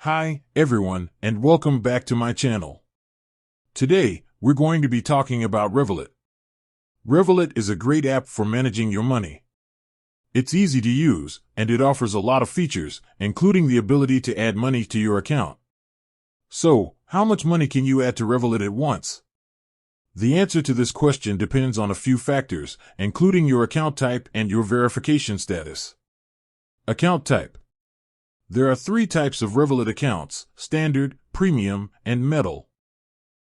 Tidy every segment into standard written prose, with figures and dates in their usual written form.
Hi, everyone, and welcome back to my channel. Today, we're going to be talking about Revolut. Revolut is a great app for managing your money. It's easy to use, and it offers a lot of features, including the ability to add money to your account. So, how much money can you add to Revolut at once? The answer to this question depends on a few factors, including your account type and your verification status. Account type. There are three types of Revolut accounts: Standard, Premium, and Metal.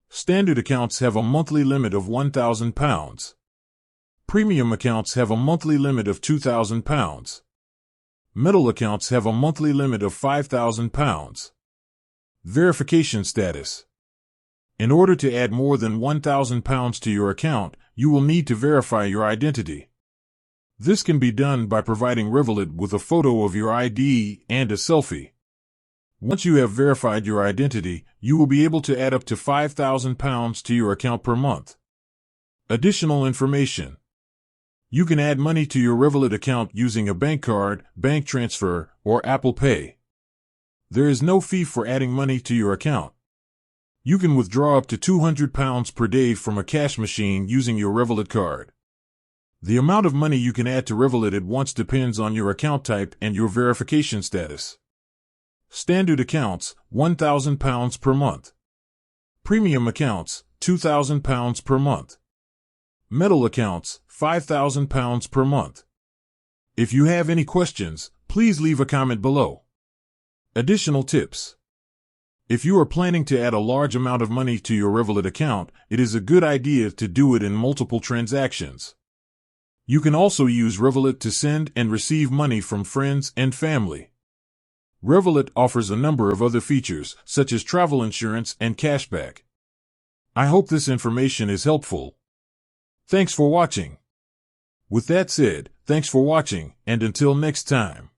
Standard accounts have a monthly limit of £1,000. Premium accounts have a monthly limit of £2,000. Metal accounts have a monthly limit of £5,000. Verification status. In order to add more than £1,000 to your account, you will need to verify your identity. This can be done by providing Revolut with a photo of your ID and a selfie. Once you have verified your identity, you will be able to add up to £5,000 to your account per month. Additional information. You can add money to your Revolut account using a bank card, bank transfer, or Apple Pay. There is no fee for adding money to your account. You can withdraw up to £200 per day from a cash machine using your Revolut card. The amount of money you can add to Revolut at once depends on your account type and your verification status. Standard accounts, £1,000 per month. Premium accounts, £2,000 per month. Metal accounts, £5,000 per month. If you have any questions, please leave a comment below. Additional tips. If you are planning to add a large amount of money to your Revolut account, it is a good idea to do it in multiple transactions. You can also use Revolut to send and receive money from friends and family. Revolut offers a number of other features, such as travel insurance and cashback. I hope this information is helpful. Thanks for watching. With that said, thanks for watching, and until next time.